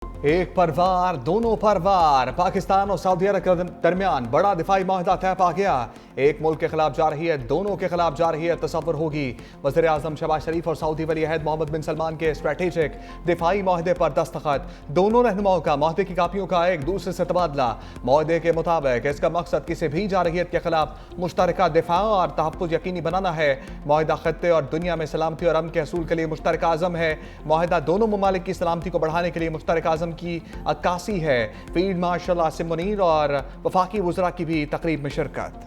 एक परवार दोनों परवार, पाकिस्तान और सऊदी अरब के दरमियान बड़ा दिफाई माहिदा तय पा गया। एक मुल्क के खिलाफ जा रही है, दोनों के खिलाफ जा रही है, तसव्वुर होगी। वज़ीर आज़म शहबाज शरीफ और सऊदी वली अहद मोहम्मद बिन सलमान के स्ट्रेटेजिक दिफाई माहिदे पर दस्तखत। दोनों रहनुमाओं का माहिदे की कापियों का एक दूसरे से तबादला। माहिदे के मुताबिक इसका मकसद किसी भी जारहियत के खिलाफ मुश्तरका दिफा और तहफ़्फ़ुज़ यकीनी बनाना है। माहिदा खत्ते और दुनिया में सलामती और अमन के हसूल के लिए मुश्तरका आज़म है। माहिदा दोनों ममालिक की सलामती को बढ़ाने के लिए मुश्तरका आज़म की अक्कासी है। फील्ड मार्शल आसिम मुनीर और वफाकी वज़रा की भी तकरीब में शिरकत।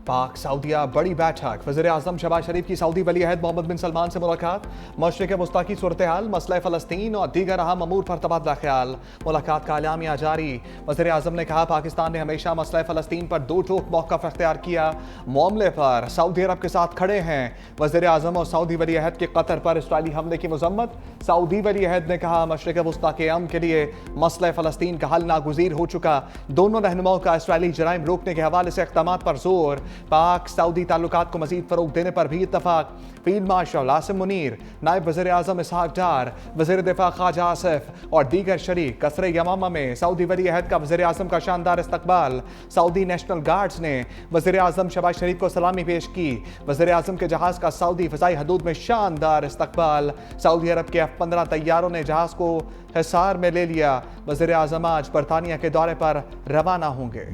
पाक सऊदिया बड़ी बैठक। वज़ीर आज़म शहबाज शरीफ की सऊदी वली अहद मोहम्मद बिन सलमान से मुलाकात। मशरिक़ वस्ता की सूरत हाल, मसला फ़लस्तीन और दीगर अहम अमूर पर तबादला ख्याल। मुलाकात का एलामिया जारी। वज़ीर आज़म ने कहा, पाकिस्तान ने हमेशा मसला फ़लस्तीन पर दो टोक मौक़िफ़ अख्तियार किया। मामले पर सऊदी अरब के साथ खड़े हैं। वज़ीर आज़म और सऊदी वली अहद के कतर पर इसराइली हमले की मज़म्मत। सऊदी वली अहद ने कहा, मशरिक़ वस्ता के अमन के लिए मसला फ़लस्तीन का हल नागुज़ीर हो चुका। दोनों रहनुमाओं का इसराइली जराइम रोकने के हवाले से इक़दामात पर जोर। पाक सऊदी ताल्लुकात को मजीद फरोग देने पर भी इत्तफाक। फील्ड मार्शल आसिम मुनीर, नायब वज़ीर आज़म इसहाक डार, वज़ीर दिफा ख्वाजा आसिफ और दीगर शरीक कसरे यमामा में सऊदी वली अहद का वज़ीर आज़म का शानदार इस्तकबाल। सऊदी नेशनल गार्ड्स ने वज़ीर आज़म शहबाज शरीफ को सलामी पेश की। वज़ीर आज़म के जहाज़ का सऊदी फ़ज़ाई हदूद में शानदार इस्तकबाल। सऊदी अरब के F-15 तैयारों ने जहाज़ को हिसार में ले लिया। वज़ीर आज़म आज बरतानिया के दौरे पर रवाना होंगे।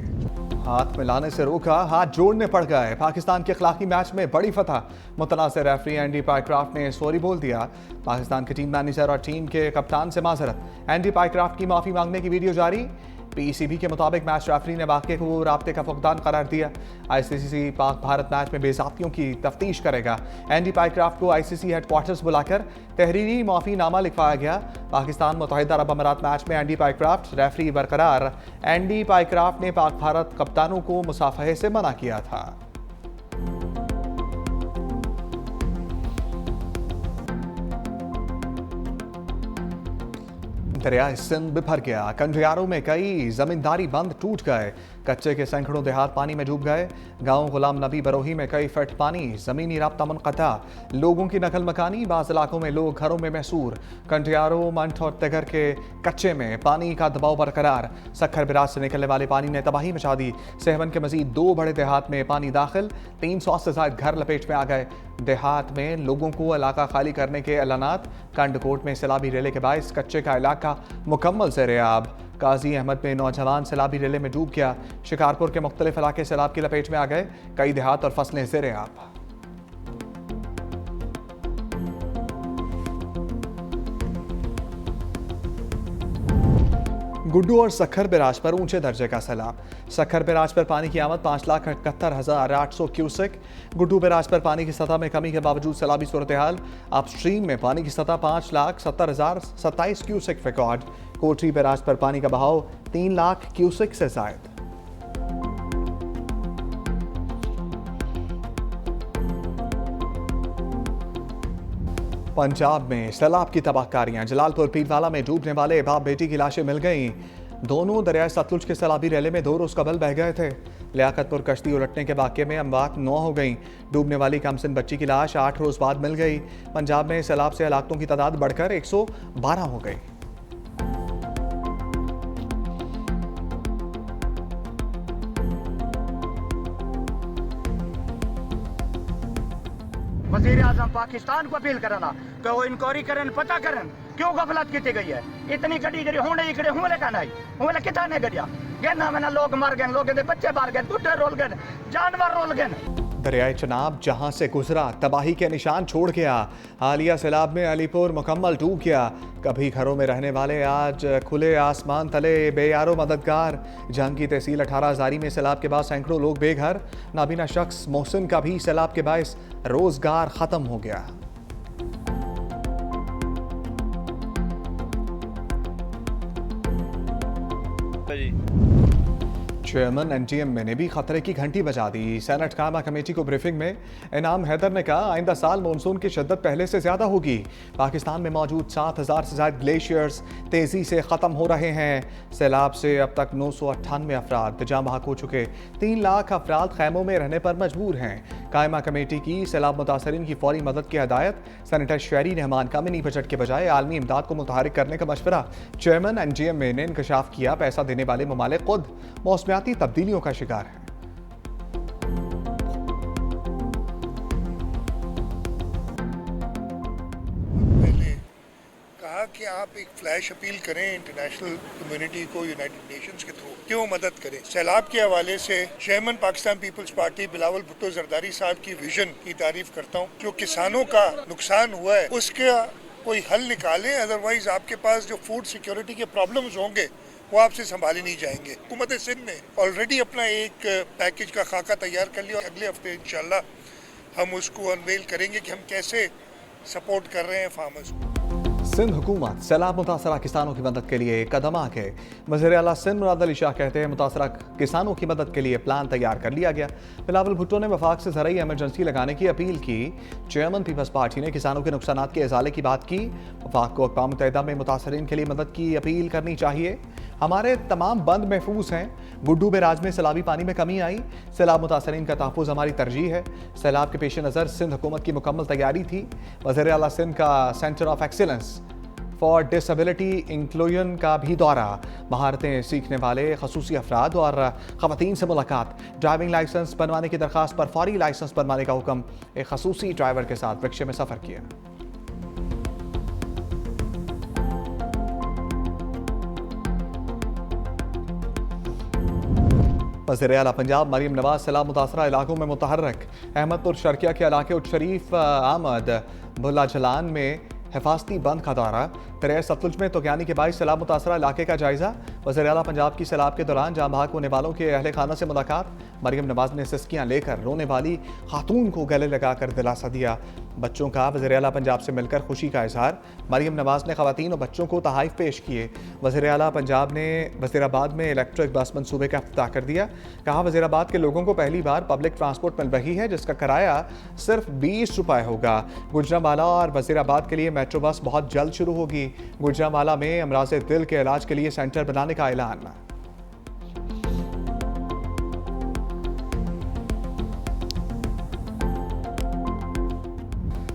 हाथ मिलाने से रोका, हाथ जोड़ने पड़ गए। पाकिस्तान के अखलाकी मैच में बड़ी फतह। मुतनाज़िर रेफरी एंडी पाइक्राफ्ट ने सॉरी बोल दिया। पाकिस्तान के टीम मैनेजर और टीम के कप्तान से माजरत। एंडी पाइक्राफ्ट की माफ़ी मांगने की वीडियो जारी। PCB के मुताबिक मैच रेफरी ने वाक़े को राब्ते का फुकदान करार दिया। ICC पाक भारत मैच में बेज़ाब्तियों की तफ्तीश करेगा। एंडी पाइक्राफ्ट को ICC हेडक्वार्टर्स बुलाकर तहरीरी माफ़ीनामा लिखवाया गया। पाकिस्तान मुत्तहिदा अरब अमारात मैच में एंडी पाइक्राफ्ट रेफरी बरकरार। एंडी पाइक्राफ्ट ने पाक भारत कप्तानों को मुसाफहे से मना किया था। दरिया सिंध बिफर गया। कंडियारों में कई जमींदारी बंद टूट गए। कच्चे के सैकड़ों देहात पानी में डूब गए। गांव गुलाम नबी बरोही में कई फीट पानी, जमीनी राब्ता मुनक़ता। लोगों की नकल मकानी, बाज़ इलाकों में लोग घरों में महसूर। कंडियारों, मंठ और तिगर के कच्चे में पानी का दबाव बरकरार। सखर बिराज से निकलने वाले पानी ने तबाही मचा दी। सेहवन के मजीद 2 बड़े देहात में पानी दाखिल। 300 से ज़ायद घर लपेट में आ गए। देहात में लोगों को इलाका खाली करने के ऐलानात। कंडकोट में सैलाबी रेले के बायस कच्चे का इलाका मुकम्मल ज़ेर-ए-आब। काजी अहमद में नौजवान सैलाबी रेले में डूब गया। शिकारपुर के मुख्तलिफ इलाके सैलाब की लपेट में आ गए। कई देहात और फसलें ज़ेर-ए-आब। गुड्डू और सखर बिराज पर ऊंचे दर्जे का सैलाब। सखर बिराज पर पानी की आमद 5,71,800 क्यूसेक। गुड्डू बिराज पर पानी की सतह में कमी के बावजूद सैलाबी सूरत हाल। अपस्ट्रीम में पानी की सतह 5,70,027 क्यूसेक रिकॉर्ड। कोटरी बिराज पर पानी का बहाव 3 लाख क्यूसेक से जायद। पंजाब में सैलाब की तबाहकारियां। जलालपुर पीरवाला में डूबने वाले बाप बेटी की लाशें मिल गईं। दोनों दरियाए सतलुज के सैलाबी रेले में 2 रोज कबल बह गए थे। लियाकतपुर कश्ती उलटने के वाक़े में अमवात 9 हो गईं। डूबने वाली कमसिन बच्ची की लाश 8 रोज बाद मिल गई। पंजाब में सैलाब से हलाकतों की तादाद बढ़कर 112 हो गई। वज़ीर आज़म पाकिस्तान को अपील करना कि वो इंक्वायरी करें, पता करें क्यों गफलत की गई है। इतनी गड्डी गरी होने इकड़े हुए का नहीं हुए कितना ने गड़िया गहना मैंने लोग मर गए, लोग के बच्चे मार गए, बुढ़े रोल गए, जानवर रोल गए। दरियाए चनाब जहां से गुजरा तबाही के निशान छोड़ गया। हालिया सैलाब में अलीपुर मुकम्मल डूब गया। कभी घरों में रहने वाले आज खुले आसमान तले बेयारो मददगार। जंग की तहसील 18 हज़ारी में सैलाब के बाद सैकड़ों लोग बेघर। नाबीना शख्स मोहसिन का भी सैलाब के बायस रोजगार खत्म हो गया। चेयरमैन एनटीएम ने भी खतरे की घंटी बजा दी। सेनेट कायमा कमेटी को ब्रीफिंग में इनाम हैदर ने कहा आइंदा साल मानसून की शिद्दत पहले से ज्यादा होगी। पाकिस्तान में मौजूद 7,000 से ज्यादा ग्लेशियर्स तेजी से खत्म हो रहे हैं। सैलाब से अब तक 998 अफराद जाँ बहक हो चुके। 3 लाख अफराद खैमों में रहने पर मजबूर हैं। कायमा कमेटी की सैलाब मुतासरीन की फौरी मदद की हदायत। सेनेटर शहरी रहमान का मिनी बजट के बजाय आलमी इमदाद को मुतहरिक करने का मशवरा। चेयरमैन एनटीएम ने इंकशाफ किया पैसा देने वाले ममालिक खुद मौसमियाती तब्दीलियों का शिकार है। पहले कहा कि आप एक फ्लैश अपील करें इंटरनेशनल कम्युनिटी को, यूनाइटेड नेशंस के थ्रू कि वो मदद करें। सैलाब के हवाले से चेयरमैन पाकिस्तान पीपल्स पार्टी बिलावल भुट्टो जरदारी साहब की विजन की तारीफ करता हूँ। जो किसानों का नुकसान हुआ है उसका कोई हल निकालें, अदरवाइज आपके पास जो फूड सिक्योरिटी के प्रॉब्लम्स होंगे वो आपसे संभाले नहीं जाएंगे। हुकूमत सिंध ने ऑलरेडी अपना एक पैकेज का खाका तैयार कर लिया। अगले हफ्ते इंशाल्लाह हम उसको अनवेल करेंगे कि हम कैसे सपोर्ट कर रहे हैं फार्मर्स को। सिंध हुकूमत सैलाब मुतासरा किसानों की मदद के लिए कदम आगे। वज़ीर आला सिंध मुराद अली शाह कहते हैं मुतासरा किसानों की मदद के लिए प्लान तैयार कर लिया गया। बिलावल भुट्टो ने वफाक से ज़रूरी एमरजेंसी लगाने की अपील की। चेयरमैन पीपल्स पार्टी ने किसानों के नुकसान के इजाले की बात की। वफाक को अक़वाम मुत्तहिदा में मुतासरीन के लिए मदद की अपील करनी चाहिए। हमारे तमाम बंद महफूज हैं। गुड्डू बैराज में सैलाबी पानी में कमी आई। सैलाब मुतासरीन का तहफ़्फ़ुज़ हमारी तरजीह है। सैलाब के पेश नज़र सिंध हुकूमत की मुकम्मल तैयारी थी। वज़ीर आला सिंध का centre of excellence for disability inclusion का भी दौरा। महारतें सीखने वाले खसूसी अफराद और ख़वातीन से मुलाकात। ड्राइविंग लाइसेंस बनवाने की दरख्वास्त पर फौरी लाइसेंस बनवाने का हुक्म। एक खसूसी ड्राइवर के साथ रिक्शे में सफ़र किया। वज़ीर आला पंजाब मरीम नवाज सैलाब मुतासरा इलाकों में मुतहर्रक। अहमदपुर शर्किया के इलाके उट शरीफ आमद बुल्ला जलान में हिफाजती बंद का दौरा। दरिया सतलुज में तोगयानी के बाईस सैलाब मुतासरा इलाके का जायजा। वज़ीर आला पंजाब की सैलाब के दौरान जाँ बहक होने वालों के अहले खाना से मुलाकात। मरीम नवाज ने सिस्कियाँ लेकर रोने वाली खातून को गले लगाकर दिलासा दिया। बच्चों का वज़ीर आला पंजाब से मिलकर खुशी का इजहार। मरीम नवाज ने ख़वातीन और बच्चों को तहाइफ पेश किए। वज़ीर आला पंजाब ने वज़ीराबाद में इलेक्ट्रिक बस मनसूबे का इफ्तिताह कर दिया। कहा वज़ीराबाद के लोगों को पहली बार पब्लिक ट्रांसपोर्ट मिल रही है जिसका किराया सिर्फ 20 रुपये होगा। गुजरांवाला और वज़ीराबाद के लिए मेट्रो बस बहुत जल्द शुरू होगी। गुजरांवाला में अमराज़ दिल के इलाज के लिए सेंटर बनाने का ऐलान।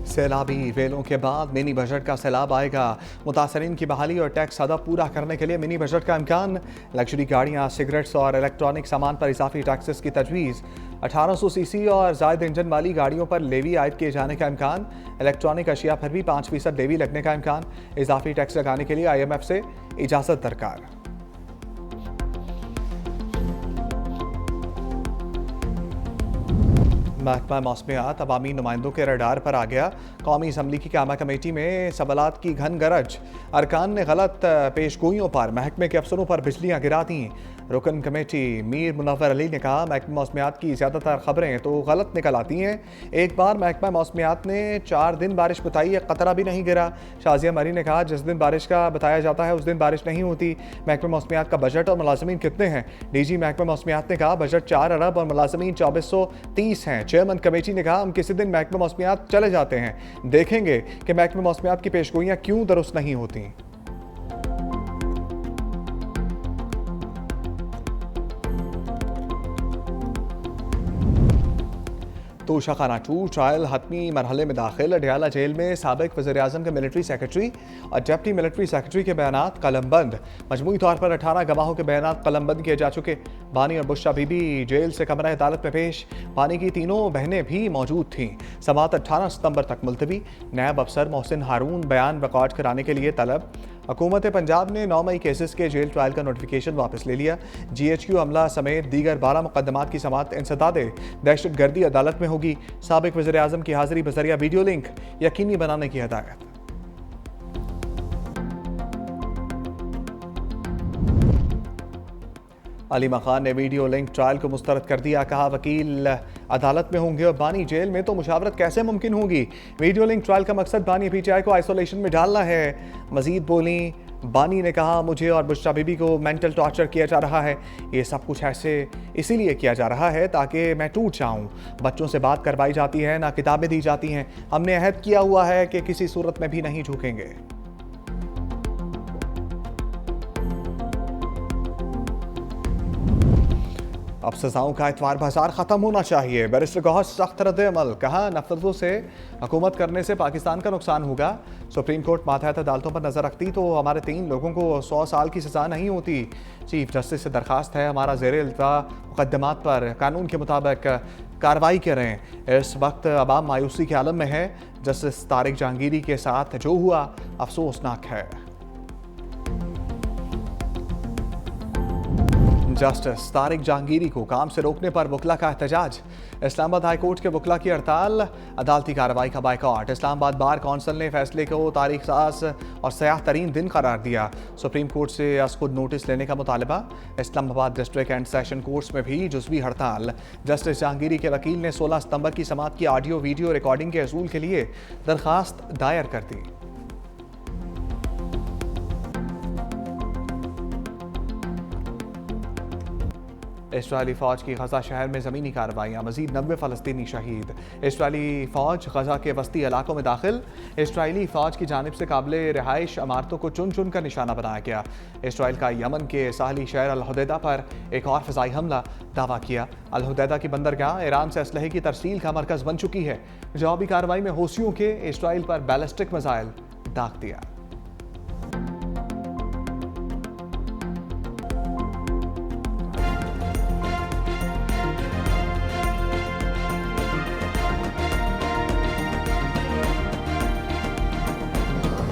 सैलाबी रेलों के बाद मिनी बजट का सैलाब आएगा। मुतासरीन की बहाली और टैक्स हदफ पूरा करने के लिए मिनी बजट का इम्कान। लग्जरी गाड़ियाँ, सिगरेट्स और इलेक्ट्रॉनिक सामान पर इजाफी टैक्सेस की तजवीज़। 1800 सीसी और ज़ायद इंजन वाली गाड़ियों पर लेवी आयद किए जाने का इम्कान। इलेक्ट्रॉनिक अशिया पर भी 5% लेवी लगने का इम्कान। इजाफी टैक्स लगाने के लिए IMF से इजाज़त दरकार। महकमा मौसमियात अवामी नुमाइंदों के रडार पर आ गया। कौमी असम्बली की कायमा कमेटी में सवालात की घन गरज। अरकान ने गलत पेशगोइयों पर महकमे के अफसरों पर बिजलियाँ गिरा दी। रुकन कमेटी मीर मुनव्वर अली ने कहा महकमा मौसमियात की ज़्यादातर खबरें तो गलत निकल आती हैं। एक बार महकमा मौसमियात ने 4 दिन बारिश बताई, एक कतरा भी नहीं गिरा। शाजिया मरी ने कहा जिस दिन बारिश का बताया जाता है उस दिन बारिश नहीं होती। महकमा मौसमियात का बजट और मुलाजमीन कितने हैं? DG महकमा मौसमियात ने कहा बजट 4 अरब और मुलाजमीन 2430 हैं। चेयरमैन कमेटी ने कहा हम किसी दिन महकमा मौसमियात चले जाते हैं, देखेंगे कि महकमा मौसमियात की पेशगोइयाँ क्यों दुरुस्त नहीं होती। तोशाखाना 2 ट्रायल हतमी मरहले में दाखिल। अडयाला जेल में साबिक वज़ीर आज़म के मिलिट्री सेक्रेटरी और डिप्टी मिलिट्री सेक्रेटरी के बयानात कलमबंद। मजमूई तौर पर 18 गवाहों के बयानात कलमबंद किए जा चुके। बानी और बुशरा बीबी जेल से कमरा अदालत में पेश। बानी की तीनों बहनें भी मौजूद थीं। समाअत 18 सितंबर तक मुलतवी। नायब अफसर मोहसिन हारून बयान रिकॉर्ड कराने के लिए तलब। हुकूमत पंजाब ने 9 मई केसेस के जेल ट्रायल का नोटिफिकेशन वापस ले लिया। GHQ हमला समेत दीगर 12 मुकदमात की समाअत इंसदाद दहशत गर्दी अदालत में होगी। साबिक वज़ीर आज़म की हाजिरी बजरिया वीडियो लिंक यकीनी बनाने की हदायत। अलीमा खान ने वीडियो लिंक ट्रायल को मुस्तरद कर दिया। कहा वकील अदालत में होंगे और बानी जेल में तो मुशावरत कैसे मुमकिन होगी। वीडियो लिंक ट्रायल का मकसद बानी PTI को आइसोलेशन में डालना है। मजीद बोली बानी ने कहा, मुझे और बुशरा बीबी को मेंटल टॉर्चर किया जा रहा है। ये सब कुछ ऐसे इसीलिए किया जा रहा है ताकि मैं टूट जाऊं। बच्चों से बात करवाई जाती है, ना किताबें दी जाती हैं। हमने अहद किया हुआ है कि किसी सूरत में भी नहीं झुकेंगे। अब सजाओं का इतवार बाजार खत्म होना चाहिए। बैरिस्टर गौहर सख्त रद्द अमल, कहा नफरतों से हुकूमत करने से पाकिस्तान का नुकसान होगा। सुप्रीम कोर्ट मातहत अदालतों पर नजर रखती तो हमारे 3 लोगों को 100 साल की सजा नहीं होती। चीफ जस्टिस से दरखास्त है, हमारा ज़ेर इल्तवा मुकदमात पर कानून के मुताबिक कार्रवाई करें। इस वक्त अवाम मायूसी के आलम में है। जस्टिस तारिक जहांगीरी के साथ जो हुआ अफसोसनाक है। जस्टिस तारिक जहांगीरी को काम से रोकने पर वकला का एहतजाज। इस्लामाबाद हाई कोर्ट के वकला की हड़ताल, अदालती कार्रवाई का बायकॉट। इस्लामाबाद बार कौंसिल ने फैसले को तारीख साज और सयाह तरीन दिन करार दिया। सुप्रीम कोर्ट से अज खुद नोटिस लेने का मुतालबा। Islamabad district and session courts में भी जुज़वी हड़ताल। जस्टिस जहांगीरी के वकील ने 16 सितंबर की समाअत की ऑडियो वीडियो रिकॉर्डिंग के असूल के लिए दरखास्त दायर कर दी। इसराइली फ़ौज की गजा शहर में ज़मीनी कार्रवाइयाँ, मज़ीद 90 फ़लस्तीनी शहीद। इसराइली फ़ौज गजा के वस्ती इलाकों में दाखिल। इसराइली फ़ौज की जानिब से काबिल रिहाइश इमारतों को चुन चुन कर निशाना बनाया गया। इसराइल का यमन के साहली शहर अल-हुदैदा पर एक और फ़िज़ाई हमला दावा किया। अल-हुदैदा की बंदरगाह ईरान से असलहे की तरसील का मरकज़ बन चुकी है। जवाबी कार्रवाई में हूसियों के इसराइल पर बैलिस्टिक मिसाइल दाग दिया।